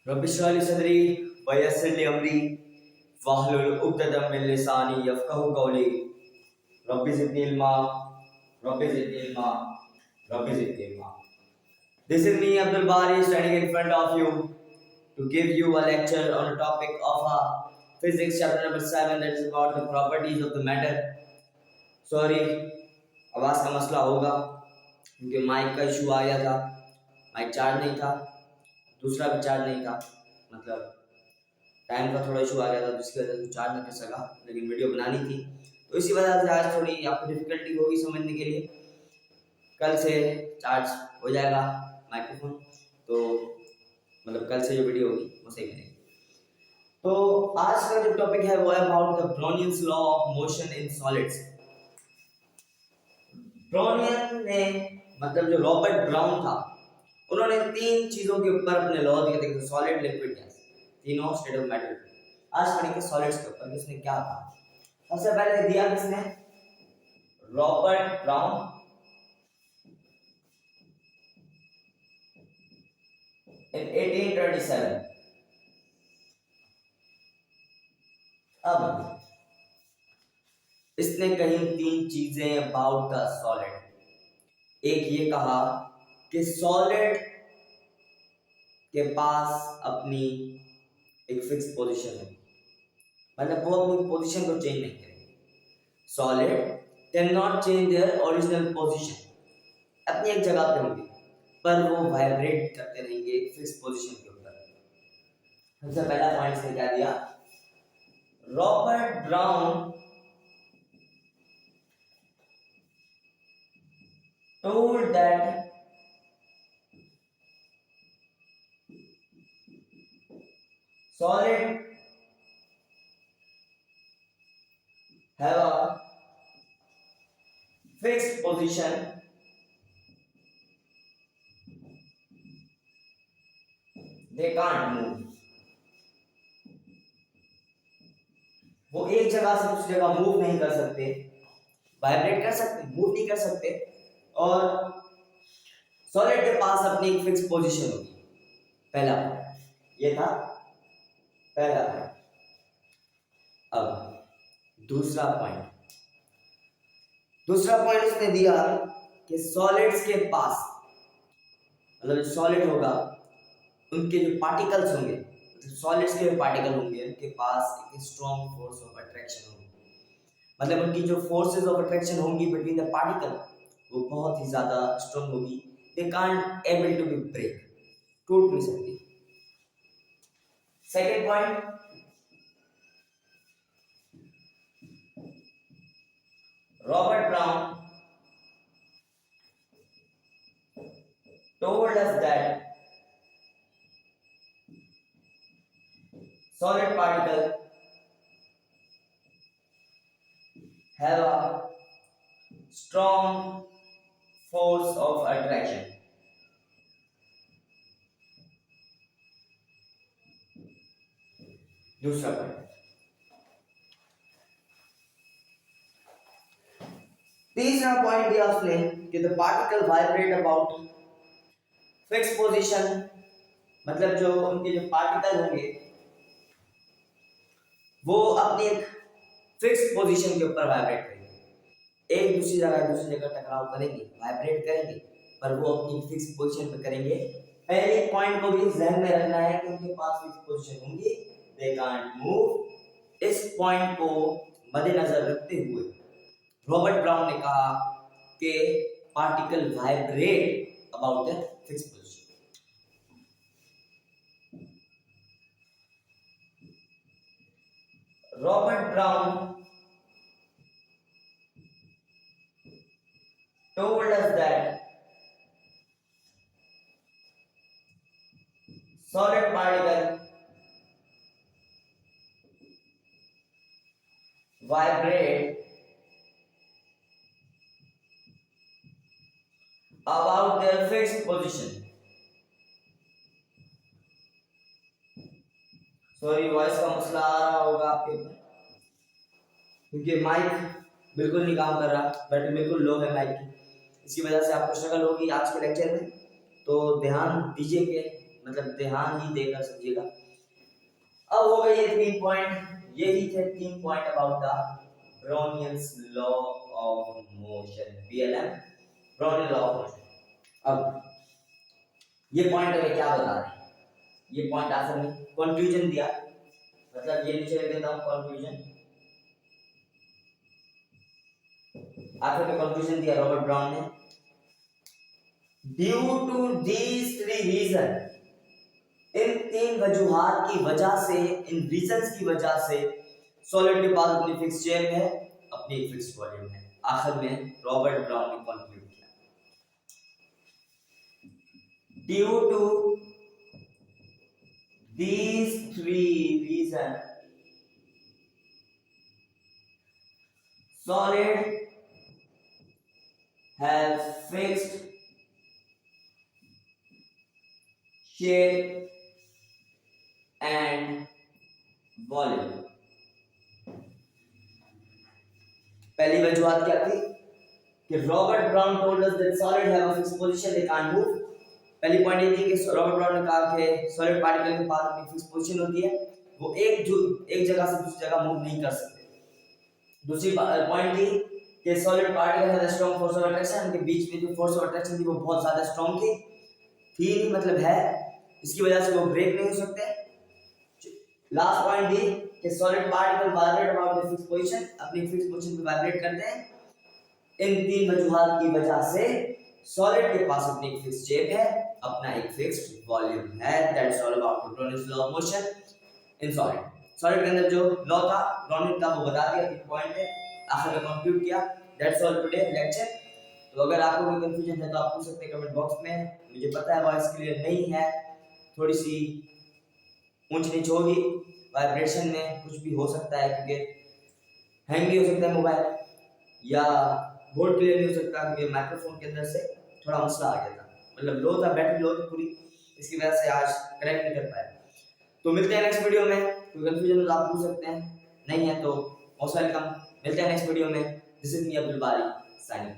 Rabbi इश्रह ली सदरी व यस्सिर ली अमरी वाहलुल उक़दतम मिन लिसानी यफ़क़हू क़ौली rabbi ज़िदनी इल्मा rabbi ज़िदनी इल्मा rabbi ज़िदनी इल्मा। This is me Abdul Bari standing in front of you to give you a lecture on a topic of physics chapter number 7, that is about the properties of the matter. Sorry, आवाज़ का मसला होगा क्योंकि mic का issue आ गया था, mic charge नहीं था, दूसरा भी चार्ज नहीं था, मतलब टाइम का थोड़ा इशू आ गया था जिसकी वजह से चार्ज नहीं कर सका, लेकिन वीडियो बनानी थी तो इसी वजह से आज थोड़ी आपको डिफिकल्टी होगी समझने के लिए। कल से चार्ज हो जाएगा माइक्रोफोन, तो मतलब कल से जो वीडियो होगी वो सही बनेगी। तो आज का जो टॉपिक है वो है about the Brownian's law of motion in solids. Brownian ने मतलब जो रॉबर्ट ब्राउन था, उन्होंने तीन चीजों के ऊपर अपने लॉ दिए थे, सॉलिड लिक्विड गैस, तीनों स्टेट ऑफ मैटर। आज पढ़ेंगे सॉलिड्स के ऊपर किसने क्या कहा। सबसे पहले दिया किसने, रॉबर्ट ब्राउन in 1827। अब इसने कही तीन चीजें अबाउट द सॉलिड। एक ये कहा कि सॉलिड के पास अपनी एक फिक्स पोजीशन है, मतलब वो अपनी पोजीशन को चेंज नहीं करेंगे। Solid can not change their original position, अपनी एक जगह पे होंगे पर वो वाइब्रेट करते रहेंगे एक फिक्स पोजीशन के ऊपर। सबसे पहला पॉइंट इसने क्या दिया, Robert Brown told that solid have a fixed position they can't move। वो एक जगह से दूसरी जगह मूव नहीं कर सकते, वाइब्रेट कर सकते, मूव नहीं कर सकते, और सॉलिड के पास अपनी एक फिक्स पोजीशन होगी। पहला ये था पहला पॉइंट। अब दूसरा पॉइंट इसने दिया कि सॉलिड्स के पास, मतलब जो सॉलिड होगा उनके जो पार्टिकल्स होंगे, सॉलिड्स के पार्टिकल होंगे, उनके पास एक स्ट्रॉन्ग फोर्स ऑफ अट्रैक्शन होगी। मतलब उनकी जो फोर्सेस ऑफ अट्रैक्शन होंगी बिटवीन द पार्टिकल वो बहुत ही ज्यादा स्ट्रॉन्ग होगी। They can't able to be break, टूट नहीं सकती। Second point, Robert Brown told us that solid particle have a strong force of attraction। दूसरा पॉइंट, तीसरा पॉइंट दिया उसने कि the particle vibrate about fix position, मतलब जो उनके जो पार्टिकल होंगे वो अपनी एक फिक्स पोजीशन के ऊपर वाइब्रेट करेंगे, एक दूसरी जगह टकराव करेंगे, वाइब्रेट करेंगे, पर वो अपनी फिक्स पोजीशन पे करेंगे। पहले पॉइंट को भी ध्यान में रखना है कि उनके पास फिक्स पोजीशन होंगी, दे कांट मूव। इस पॉइंट को मद्देनजर रखते हुए रॉबर्ट ब्राउन ने कहा कि particle vibrate about the fix position. Robert Brown told us that solid particle vibrate about their fixed position। Sorry, voice का मसला आ रहा होगा आपके ऊपर क्योंकि माइक बिल्कुल नहीं काम कर रहा, बैटरी बिल्कुल लो है माइक की, इसकी वजह से आपको स्ट्रगल होगी आज के लेक्चर में। तो ध्यान दीजिए कि मतलब ध्यान ही देकर समझिएगा। अब हो गए ये 3 पॉइंट, यही थे 3 point about the Brownian's law of motion, BLM, Brownian law of motion. अब ये पॉइंट हमें क्या बता रहे हैं, ये पॉइंट आंसर में कंक्लूजन दिया, मतलब ये नीचे लिख देता हूं कंक्लूजन, आखिर में कंक्लूजन दिया रॉबर्ट ब्राउन ने, ड्यू टू दीज 3 रीजन, इन 3 वजूहात की वजह से, इन रीजंस की वजह से सॉलिड के पास अपनी फिक्स शेप है, अपनी एक फिक्स वॉल्यूम है। आखिर में रॉबर्ट ब्राउन ने कंक्लूड किया, due to these 3 reasons, solid have fixed shape and volume। पहली वजूहत क्या थी कि Robert brown told us that solid have a fixed position, they can't move. पहली पॉइंट ये थी कि रॉबर्ट ब्राउन ने कहा कि सॉलिड पार्टिकल के पास अपनी फिक्स पोजीशन होती है, वो एक जगह से दूसरी जगह मूव नहीं कर सकते। दूसरी पॉइंट थी कि solid particle have a strong force of attraction, उनके बीच में जो फोर्स ऑफ अट्रैक्शन थी वो बहुत ज्यादा स्ट्रांग थी नहीं मतलब है, इसकी वजह से वो ब्रेक नहीं हो सकते। लास्ट पॉइंट थी कि solid particle vibrate about the fix position, अपनी फिक्स पोजीशन पे वाइब्रेट करते हैं। इन 3 वजूहात की वजह से सॉलिड के पास अपनी एक फिक्स शेप है, अपना एक फिक्स्ड वॉल्यूम है। That's all about the Brownian's law of motion in solid. Solid के अंदर जो लॉ था ब्राउनियन का वो बता दिया, 3 पॉइंट है, आखिर में कंक्लूड किया। That's all today lecture. तो अगर आपको कोई कंफ्यूजन है तो आप पूछ सकते हैं कमेंट बॉक्स में, मुझे पता है वॉइस क्लियर नहीं है, थोड़ी सी ऊंच नीच होगी, वाइब्रेशन में कुछ भी हो सकता है क्योंकि हैंग भी हो सकता है मोबाइल, या बोर्ड क्लियर नहीं हो सकता क्योंकि माइक्रोफोन के अंदर से थोड़ा मसला आ गया था, मतलब लो था, बैटरी लो थी पूरी, इसकी वजह से आज कनेक्ट नहीं कर पाया। तो मिलते हैं नेक्स्ट वीडियो में, कोई कंफ्यूजन हो तो आप पूछ सकते हैं, नहीं है तो मोस्ट वेलकम। मिलते हैं नेक्स्ट वीडियो में। दिस इज मी अब्दुल बारी साइनिंग।